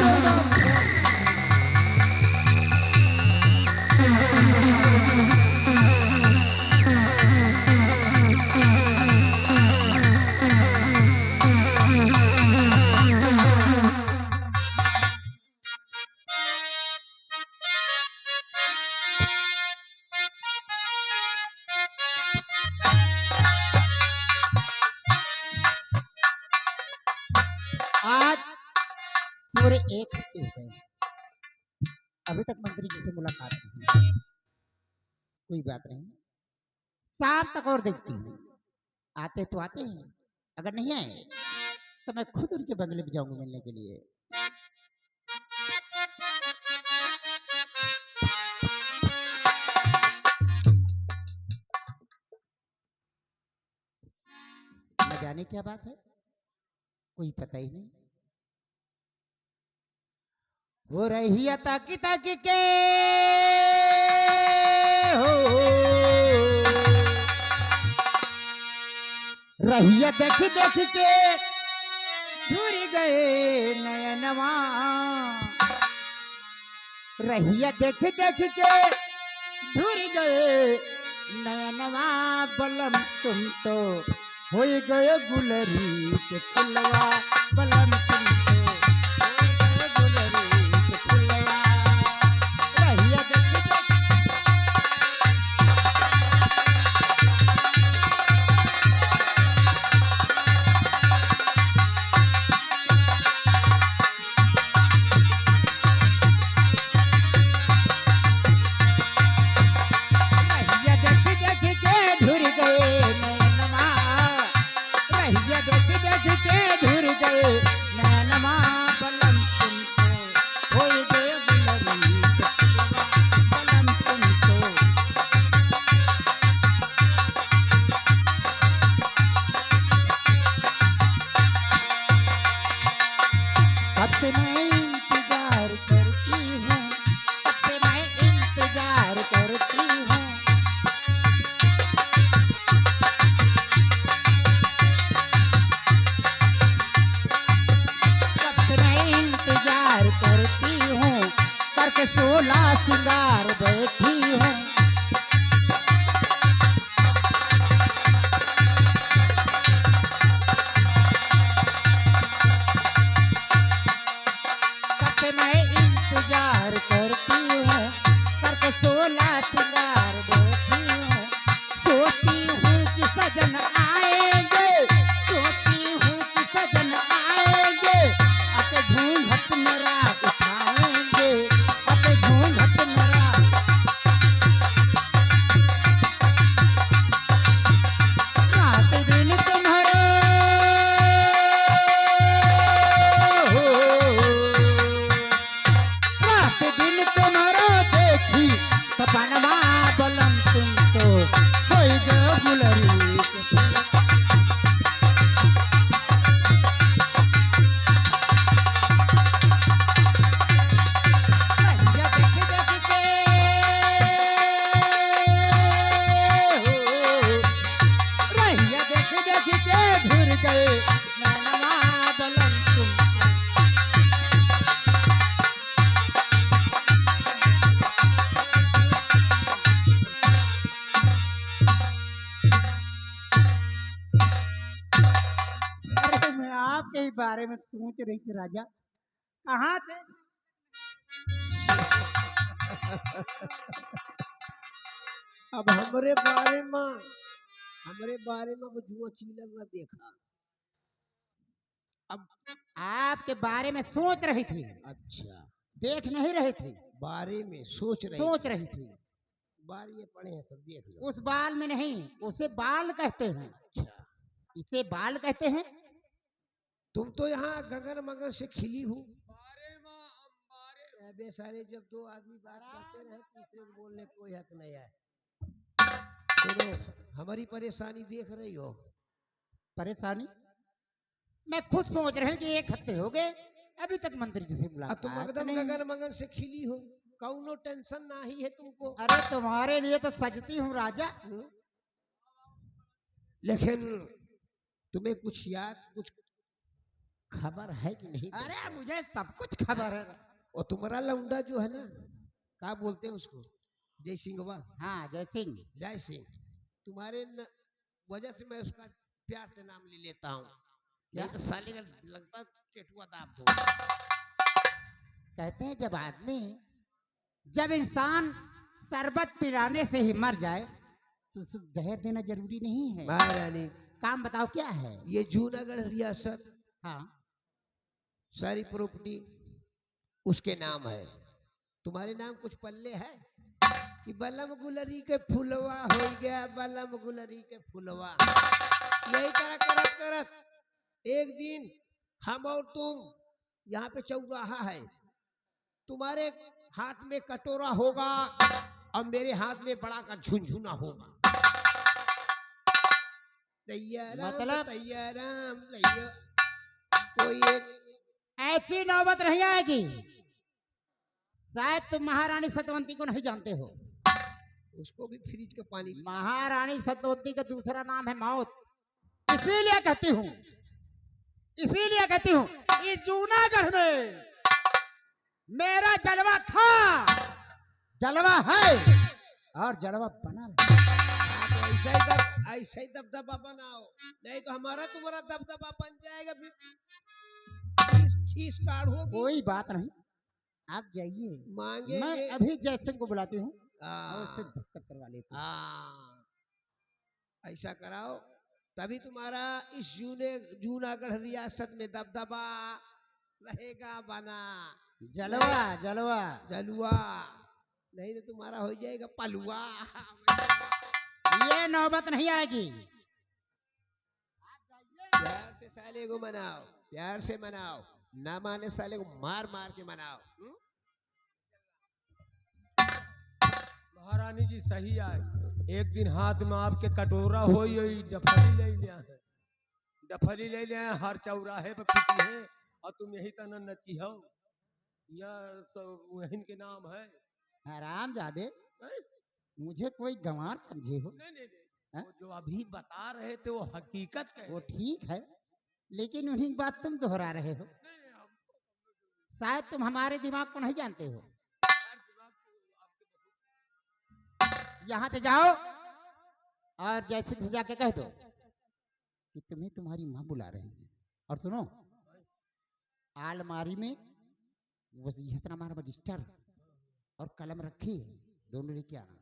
आज पूरे 1 हफ्ते हुए मंत्री जी से मुलाकात की है। कोई बात नहीं, शाम तक और देखती हूँ। आते तो आते हैं, अगर नहीं आए तो मैं खुद उनके बंगले में जाऊंगी मिलने के लिए। न जाने क्या बात है, कोई पता ही नहीं। हो रही है ताकि ताकि के हो रही है देख देख के झूरी गए नयनवा। रही है देख देख के झूरी गए नयनवा। बलम तुम तो हो गए गुलरी के फुलवा। बलम तुम तो हो गए गुलरी के फुलवा। रही है देख देख रहिया देख देख के झुर गए नैनवा। रहिया देख देख के झुर गए नैनवा। बलम तुम तो हो गए गुलरी के फुलवा। बलम तुम तो कब से मैं इंतजार करती हूँ। कब से मैं इंतजार करती हूँ। कब से मैं इंतजार करती हूँ। करके 16 सिंगार बैठी हूँ। कब से मैं इंतजार करती हूँ। करके 16 सिंगार बैठी हूँ। सोचती हूँ कि सजन आएंगे। सोचती हूँ कि सजन आएंगे। अपने घूंघट मेरा उठाएंगे। अपने घूंघट मेरा रात दिन तुम्हारे रात दिन तुम्हारा देखी सपनवा। बलम तुम तो कोई गए गुलरी के फुलवा। रहिया देख देख के हो रहिया देख देख के झुर गए नैनवा। बलम तुम तो अरे मैं आपके ही बारे में सोच रही थी राजा। कहाँ थे? अब हमरे बारे में वो जुआ चीलर न देखा। अब आपके बारे में सोच रही थी, अच्छा, देख नहीं रही थी। बारे में सोच सोच रही थी। बार ये पढ़े हैं सब, देख लो। उस बाल में नहीं, उसे बाल कहते हैं। अच्छा, इसे बाल कहते हैं। तुम तो यहाँ गगन मगन से खिली हो। अबे सारे जब दो आदमी बात करते रहे, तीसरे को बोलने का कोई हक नहीं है। तो हमारी परेशानी देख रही हो। परेशानी मैं खुद सोच रही हूँ कि 1 हफ्ते हो गए अभी तक मंत्री जी से अब तुम मुलाकात एकदम नहीं। गगन मगन से खिली हो, कौनो टेंशन नहीं है तुमको। अरे तुम्हारे लिए तो सजती हूँ राजा। लेकिन तुम्हें कुछ याद, कुछ खबर है कि नहीं? अरे मुझे सब कुछ खबर है। और तुम्हारा लौंडा जो है ना, क्या बोलते हैं उसको, जय सिंहवा, हाँ जय सिंह। जय सिंह, तुम्हारे वजह से मैं उसका प्यार से नाम ले लेता हूँ। नहीं तो साले का लगता चेटुआ दाब दो। कहते हैं जब इंसान शरबत पिलाने से ही मर जाए तो उसे जहर देना जरूरी नहीं है। महारानी, काम बताओ क्या है? ये जूनागढ़ रियासत, हाँ सारी प्रॉपर्टी उसके नाम है। तुम्हारे नाम कुछ पल्ले है कि बलम गुलरी के फुलवा हो गया, बलम गुलरी के फुलवा। यही तरह करत करत एक दिन हम और तुम यहाँ पे चौराहा है, तुम्हारे हाथ में कटोरा होगा और मेरे हाथ में बड़ा का झुनझुना होगा। मतलब? तैयाराम कोई एक ऐसी नौबत नहीं आएगी। शायद तुम महारानी सतवंती को नहीं जानते हो। उसको भी फ्रिज का पानी महारानी सतवंती का दूसरा नाम है मौत। इसीलिए कहती हूँ इस जूनागढ़ में मेरा जलवा था, जलवा है और जलवा बना रहेगा। ऐसा ही दबदबा बनाओ, नहीं तो हमारा तुम्हारा दबदबा बन जाएगा, फिर खीस काढ़ो। कोई बात नहीं, आप जाइए, मांगेंगे। मैं अभी जयसिंह को बुलाती हूँ और उससे दस्तखत करवा लेती हूँ। ऐसा कराओ, तभी तुम्हारा इस जूनागढ़ रियासत में दबदबा रहेगा बना। जलवा जलवा जलवा, नहीं तो तुम्हारा हो जाएगा पलुआ। ये नौबत नहीं आएगी। प्यार से साले को मनाओ, प्यार से मनाओ, ना माने साले को मार मार के मनाओ। महारानी जी सही आए। एक दिन हाथ में आपके कटोरा हो डफली ले लिया है, डफली ले लिया है, हर चौराहे पे पीती है और तुम यही तना नची हो। या तो वहीन के नाम है। हराम जादे, मुझे कोई गंवार समझे हो? नहीं, वो जो अभी बता रहे थे वो हकीकत है। वो ठीक है, लेकिन उन्हीं की बात तुम दोहरा रहे हो। शायद तुम हमारे दिमाग को नहीं जानते हो। यहाँ से जाओ और जैसे से जाके कह दो कि तुम्हें तुम्हारी माँ बुला रही है। और सुनो, आलमारी में वसीयतनामा रजिस्टर और कलम रखी है, दोनों लेके आना।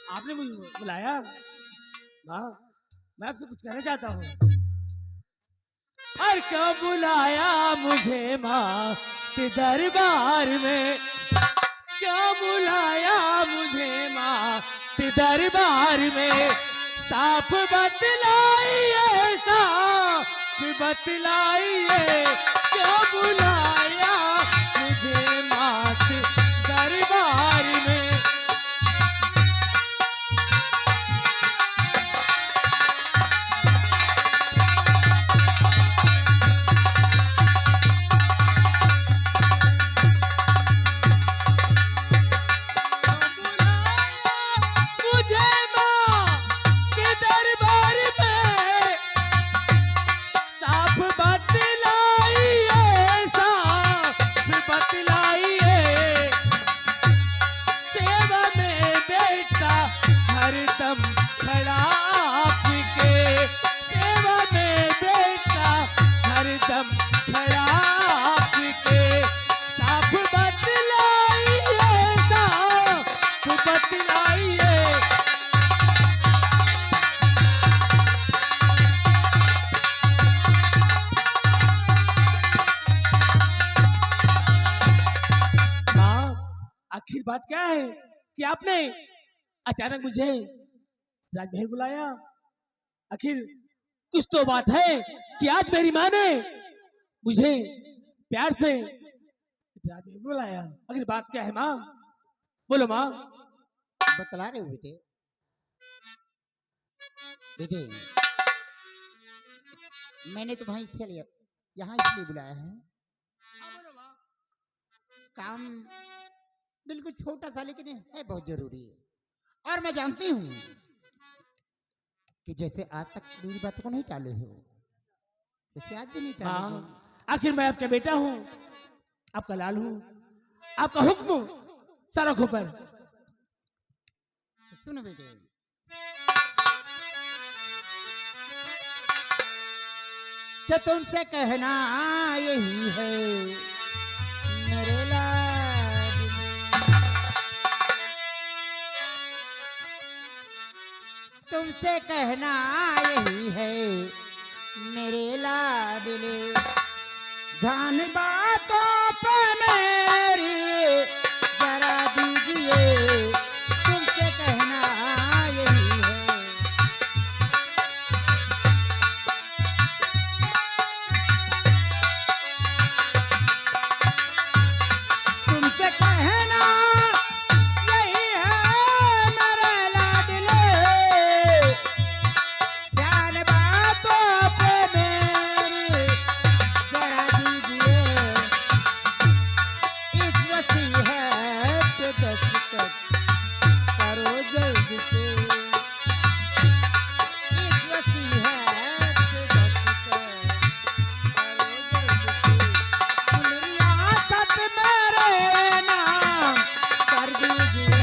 आपने मुझे बुलाया? माँ, मैं आपसे कुछ कहना चाहता हूँ। और क्यों बुलाया मुझे माँ के दरबार में? क्यों बुलाया मुझे माँ के दरबार में? साफ बतलाइए, साफ बतलाइए, क्यों बुलाया मुझे माँ के दरबार में? आखिर बात क्या है कि आपने अचानक मुझे राजमहल बुलाया? आखिर कुछ तो बात है कि आज मेरी माँ ने मुझे प्यार से राजमहल बुलाया। आखिर बात क्या है माँ? बोलो माँ। बतला रहे हो बेटे। बेटे, मैंने तुम्हें इसलिए यहाँ इसलिए बुलाया है, काम बिल्कुल छोटा सा लेकिन है बहुत जरूरी है। और मैं जानती हूँ कि जैसे आज तक मेरी बात को नहीं टाले हो, जैसे आज भी नहीं टाले। आखिर मैं आपका बेटा हूं, आपका लाल हूं, आपका हुक्म सारा पर। सुनो बेटे, कि तुमसे कहना यही है मेरे लाडले, तुमसे कहना यही है मेरे लाडले, ध्यान बातों पे मेरी जरा दीजिए, तुमसे कहना यही है। तुमसे कहना यही है मेरे लाडले, ध्यान बातों पे मेरी जरा दीजिए, इस वसीयत पे दस्तखत करो जल्द से, इस वसीयत पे दस्तखत करो जल्द से, कुल रियासत मेरे नाम कर दीजिए।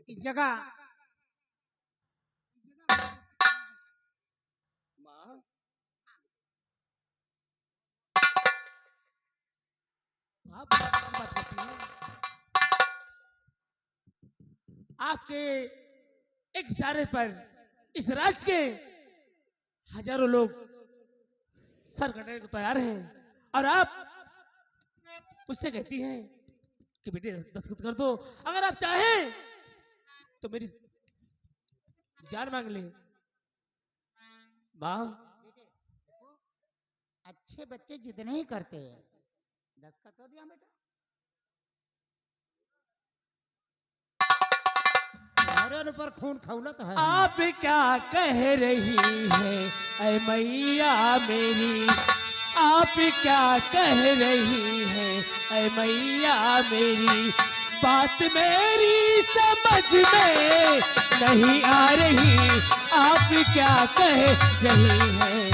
इस जगह आप बात करती हैं। आपके एक इशारे पर इस राज्य के हजारों लोग सर कटने को तैयार हैं, और आप उससे कहती हैं कि बेटे दस्तखत कर दो, अगर आप चाहें तो मेरी जान मांग ले। माँ, अच्छे बच्चे जिद नहीं करते हैं, दस्तखत कर दिया बेटा, तुम्हारे ऊपर खून खौलत है। आप क्या कह रही हैं ऐ मैया मेरी, आप क्या कह रही हैं ऐ मैया मेरी, बात मेरी समझ में नहीं आ रही, आप क्या कह रही हैं।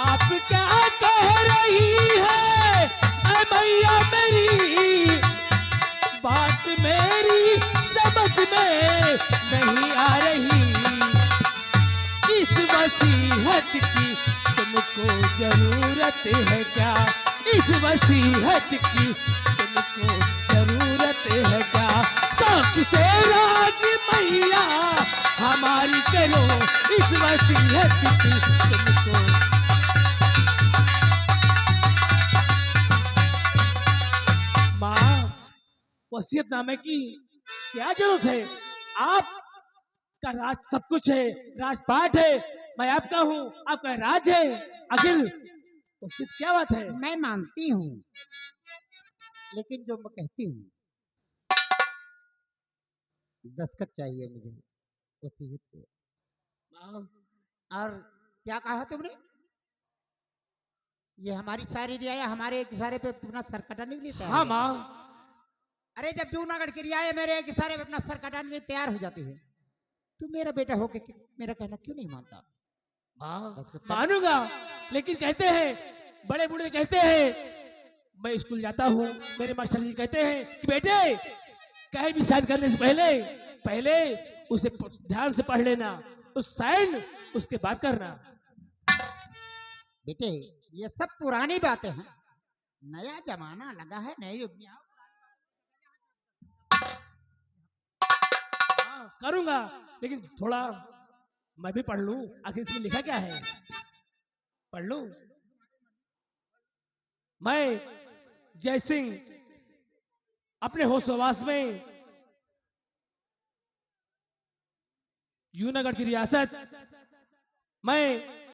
आप क्या कह रही है ऐ मैया मेरी, बात मेरी समझ में नहीं आ रही, इस वसीयत की तुमको जरूरत है क्या, इस वसीयत की तुमको जरूरत है क्या, शौक से राज मैया हमारी करो, इस वसीयत की तुमको। माँ, वसीयतनामे की क्या जरूरत है, आपका राज सब कुछ है, राजपाट है, मैं आपका हूँ, आपका राज है, आखिर वसीयत क्या बात है। मैं मानती हूँ, लेकिन जो मैं कहती हूँ, दस्तखत चाहिए मुझे वसीयत पे। माँ, और क्या कहा तुमने, ये हमारी सारी रियाया हमारे एक इशारे पे अपना सर कटाने के लिए तैयार हाँ है। माँ, अरे जब जूनागढ़ की रियाया मेरे एक इशारे पे अपना सर कटाने के लिए तैयार हो जाती है, तू मेरा बेटा होके मेरा कहना क्यों नहीं मानता। माँ मानूंगा, लेकिन कहते हैं बड़े बूढ़े कहते हैं, मैं स्कूल जाता हूँ, मेरे मास्टर जी कहते हैं कि बेटे कहीं भी साइन करने से पहले पहले उसे ध्यान से पढ़ लेना, उस साइन उसके बाद करना। बेटे ये सब पुरानी बातें हैं, नया जमाना लगा है, नए युग में आओ। हाँ करूंगा, लेकिन थोड़ा मैं भी पढ़ लूं, आखिर इसमें लिखा क्या है, पढ़ लूं। मैं जय सिंह अपने होशोवास में जूनागढ़ की रियासत, मैं